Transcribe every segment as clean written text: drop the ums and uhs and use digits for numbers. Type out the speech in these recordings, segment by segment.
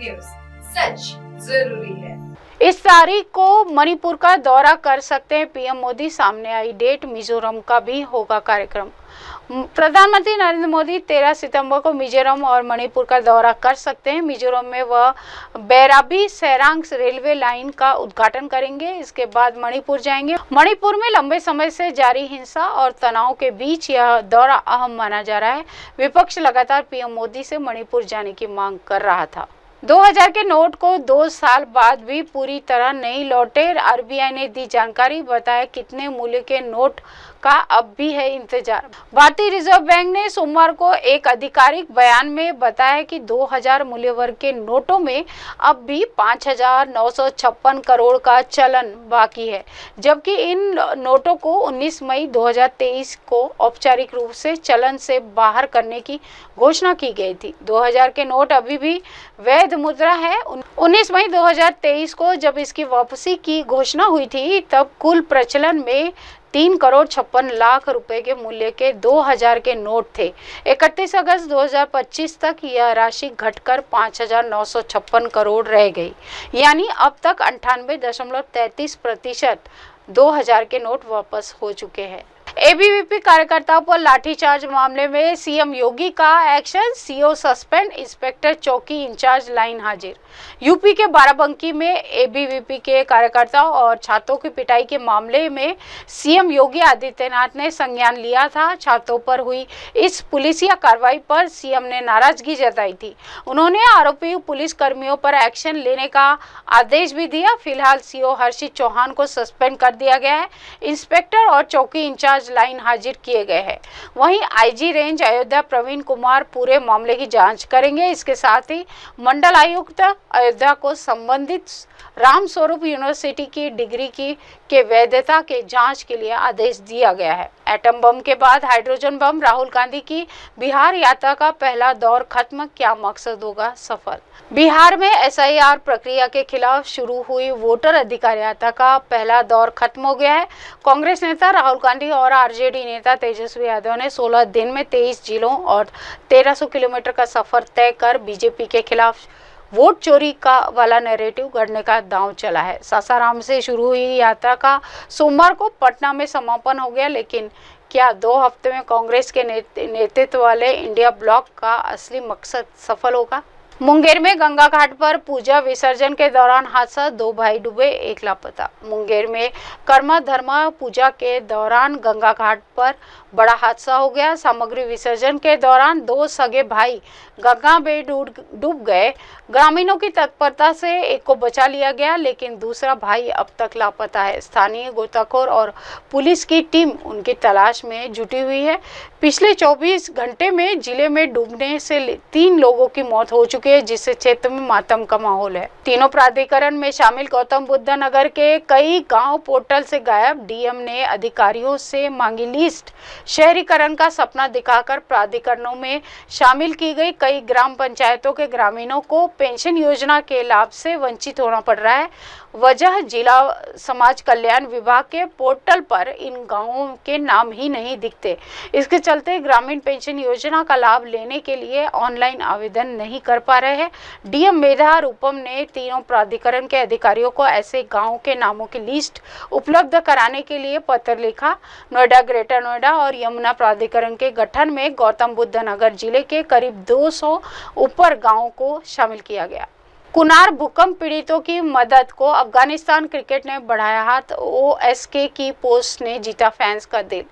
News, सच जरूरी है। इस तारीख को मणिपुर का दौरा कर सकते हैं पीएम मोदी। सामने आई डेट, मिजोरम का भी होगा कार्यक्रम। प्रधानमंत्री नरेंद्र मोदी 13 सितंबर को मिजोरम और मणिपुर का दौरा कर सकते हैं। मिजोरम में वह बैराबी सैरांग रेलवे लाइन का उद्घाटन करेंगे। इसके बाद मणिपुर जाएंगे। मणिपुर में लंबे समय से जारी हिंसा और तनाव के बीच यह दौरा अहम माना जा रहा है। विपक्ष लगातार पीएम मोदी से मणिपुर जाने की मांग कर रहा था। 2000 के नोट को 2 साल बाद भी पूरी तरह नहीं लौटे। आरबीआई ने दी जानकारी, बताया कितने मूल्य के नोट का अब भी है इंतजार। भारतीय रिजर्व बैंक ने सोमवार को एक आधिकारिक बयान में बताया कि 2000 मूल्य वर्ग के नोटों में अब भी 5,956 करोड़ का चलन बाकी है, जबकि इन नोटों को 19 मई 2023 को औपचारिक रूप से चलन से बाहर करने की घोषणा की गई थी। 2000 के नोट अभी भी वैध मुद्रा है। 19 मई 2023 को जब इसकी वापसी की घोषणा हुई थी, तब कुल प्रचलन में 3 करोड़ 56 लाख रुपए के मूल्य के 2000 के नोट थे। 31 अगस्त 2025 तक यह राशि घटकर 5,956 करोड़ रह गई, यानी अब तक 98.33% 2000 के नोट वापस हो चुके हैं। एबीवीपी कार्यकर्ताओं पर लाठीचार्ज मामले में सीएम योगी का एक्शन, सीओ सस्पेंड, इंस्पेक्टर चौकी इंचार्ज लाइन हाजिर। यूपी के बाराबंकी में एबीवीपी के कार्यकर्ताओं और छात्रों की पिटाई के मामले में सीएम योगी आदित्यनाथ ने संज्ञान लिया था। छात्रों पर हुई इस पुलिसिया कार्रवाई पर सीएम ने नाराजगी जताई थी। उन्होंने आरोपी पुलिस कर्मियों पर एक्शन लेने का आदेश भी दिया। फिलहाल सीओ हर्षित चौहान को सस्पेंड कर दिया गया है। इंस्पेक्टर और चौकी इंचार्ज लाइन हाजिर किए गए हैं। वहीं आईजी रेंज अयोध्या प्रवीण कुमार पूरे मामले की जांच करेंगे। इसके साथ ही मंडल आयुक्त अयोध्या को संबंधित रामस्वरूप यूनिवर्सिटी की डिग्री के वैधता के जांच के लिए आदेश दिया गया है। एटम बम के बाद हाइड्रोजन बम, राहुल गांधी की बिहार यात्रा का पहला दौर खत्म, क्या मकसद होगा सफल। बिहार में एसआईआर प्रक्रिया के खिलाफ शुरू हुई वोटर अधिकार यात्रा का पहला दौर खत्म हो गया है। कांग्रेस नेता राहुल गांधी और आरजेडी नेता तेजस्वी यादव ने 16 दिन में 23 जिलों और 1300 किलोमीटर का सफर तय कर बीजेपी के खिलाफ वोट चोरी का वाला नैरेटिव गढ़ने का दांव चला है। सासाराम से शुरू हुई यात्रा का सोमवार को पटना में समापन हो गया, लेकिन क्या 2 हफ्ते में कांग्रेस के नेतृत्व वाले इंडिया ब्लॉक का असली मकसद सफल होगा। मुंगेर में गंगा घाट पर पूजा विसर्जन के दौरान हादसा, 2 भाई डूबे, 1 लापता। मुंगेर में कर्मा धर्मा पूजा के दौरान गंगा घाट पर बड़ा हादसा हो गया। सामग्री विसर्जन के दौरान 2 सगे भाई गंगा में डूब गए। ग्रामीणों की तत्परता से एक को बचा लिया गया, लेकिन दूसरा भाई अब तक लापता है। स्थानीय गोताखोर और पुलिस की टीम उनकी तलाश में जुटी हुई है। पिछले 24 घंटे में जिले में डूबने से 3 लोगों की मौत हो चुकी है, जिससे क्षेत्र में मातम का माहौल है। तीनों प्राधिकरण में शामिल गौतम बुद्ध नगर के कई गांव पोर्टल से गायब। डीएम ने अधिकारियों से मांगी लिस्ट। शहरीकरण का सपना दिखाकर प्राधिकरणों में शामिल की गई कई ग्राम पंचायतों के ग्रामीणों को पेंशन योजना के लाभ से वंचित होना पड़ रहा है। वजह जिला समाज कल्याण विभाग के पोर्टल पर इन गांवों के नाम ही नहीं दिखते। इसके चलते ग्रामीण पेंशन योजना का लाभ लेने के लिए ऑनलाइन आवेदन नहीं कर पा रहे हैं। डीएम मेधा रूपम ने तीनों प्राधिकरण के अधिकारियों को ऐसे गांवों के नामों की लिस्ट उपलब्ध कराने के लिए पत्र लिखा। नोएडा, ग्रेटर नोएडा और यमुना प्राधिकरण के गठन में गौतम बुद्ध नगर जिले के करीब 200 ऊपर गाँवों को शामिल किया गया। कुनार भूकंप पीड़ितों की मदद को अफगानिस्तान क्रिकेट ने बढ़ाया हाथ। ओएसके की पोस्ट ने जीता फैंस का दिल।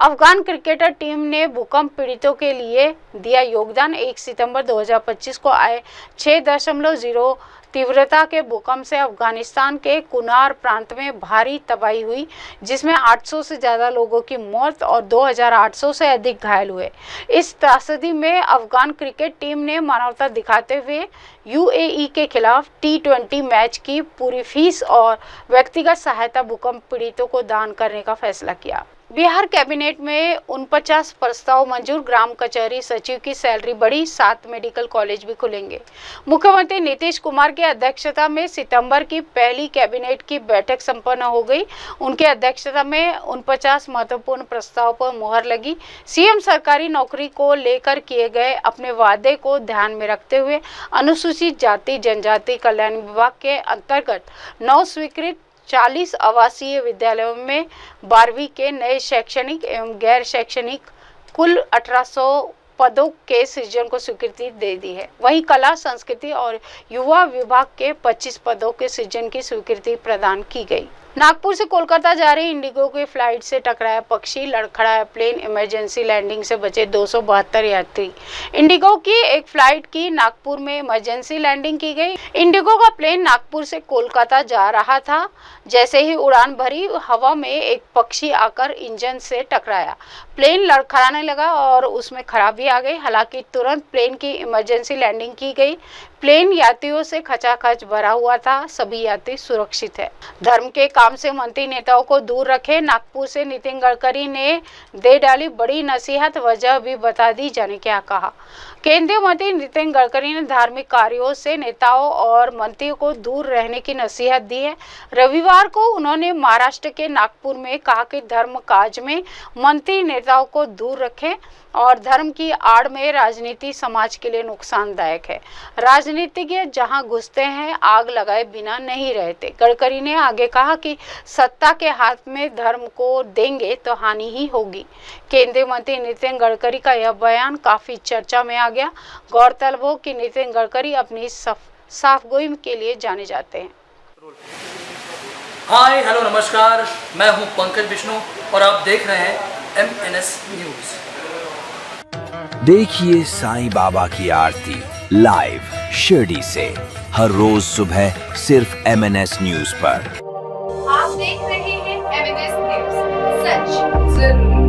अफगान क्रिकेटर टीम ने भूकंप पीड़ितों के लिए दिया योगदान। 1 सितंबर 2025 को आए 6.0 तीव्रता के भूकंप से अफगानिस्तान के कुनार प्रांत में भारी तबाही हुई, जिसमें 800 से ज़्यादा लोगों की मौत और 2800 से अधिक घायल हुए। इस त्रासदी में अफगान क्रिकेट टीम ने मानवता दिखाते हुए यूएई के खिलाफ T20 मैच की पूरी फीस और व्यक्तिगत सहायता भूकंप पीड़ितों को दान करने का फैसला किया। बिहार कैबिनेट में 49 प्रस्ताव मंजूर। ग्राम कचहरी सचिव की सैलरी बढ़ी, 7 मेडिकल कॉलेज भी खुलेंगे। मुख्यमंत्री नीतीश कुमार की अध्यक्षता में सितंबर की पहली कैबिनेट की बैठक संपन्न हो गई। उनकी अध्यक्षता में 49 महत्वपूर्ण प्रस्ताव पर मुहर लगी। सीएम सरकारी नौकरी को लेकर किए गए अपने वादे को ध्यान में रखते हुए अनुसूचित अनुसूचित जाति जनजाति कल्याण विभाग के अंतर्गत 9 स्वीकृत 40 आवासीय विद्यालयों में 12वीं के नए शैक्षणिक एवं गैर शैक्षणिक कुल 1800 पदों के सृजन को स्वीकृति दे दी है। वहीं कला संस्कृति और युवा विभाग के 25 पदों के सृजन की स्वीकृति प्रदान की गई। नागपुर से कोलकाता जा रही इंडिगो के फ्लाइट से टकराया पक्षी, लड़खड़ाया प्लेन, इमरजेंसी लैंडिंग से बचे 272 यात्री। इंडिगो की एक फ्लाइट की नागपुर में इमरजेंसी लैंडिंग की गई। इंडिगो का प्लेन नागपुर से कोलकाता जा रहा था। जैसे ही उड़ान भरी, हवा में एक पक्षी आकर इंजन से टकराया। प्लेन लड़खड़ाने लगा और उसमें खराबी आ गई। हालांकि तुरंत प्लेन की इमरजेंसी लैंडिंग की गई। प्लेन यात्रियों से खचाखच भरा हुआ था। सभी यात्री सुरक्षित है। धर्म के काम से मंत्री नेताओं को दूर रखें। नागपुर से नितिन गडकरी ने दे डाली बड़ी नसीहत, वजह भी बता दी। जाने क्या कहा। केंद्रीय मंत्री नितिन गडकरी ने धार्मिक कार्यों से नेताओं और मंत्रियों को दूर रहने की नसीहत दी है। रविवार को उन्होंने महाराष्ट्र के नागपुर में कहा कि धर्म काज में मंत्री नेताओं को दूर रखें और धर्म की आड़ में राजनीति समाज के लिए नुकसानदायक है। राजनीतिज्ञ जहां घुसते हैं, आग लगाए बिना नहीं रहते। गडकरी ने आगे कहा कि सत्ता के हाथ में धर्म को देंगे तो हानि ही होगी। केंद्रीय मंत्री नितिन गडकरी का यह बयान काफी चर्चा में आ गया। गौरतलब हो कि नितिन गडकरी अपनी साफगोई के लिए जाने जाते हैं। हाय हेलो नमस्कार, मैं हूं पंकज विष्णु और आप देख रहे हैं MNS न्यूज। देखिए साईं बाबा की आरती लाइव शिरडी से हर रोज सुबह सिर्फ MNS न्यूज पर। आप देख रहे हैं MNS न्यूज, सच जरूरी।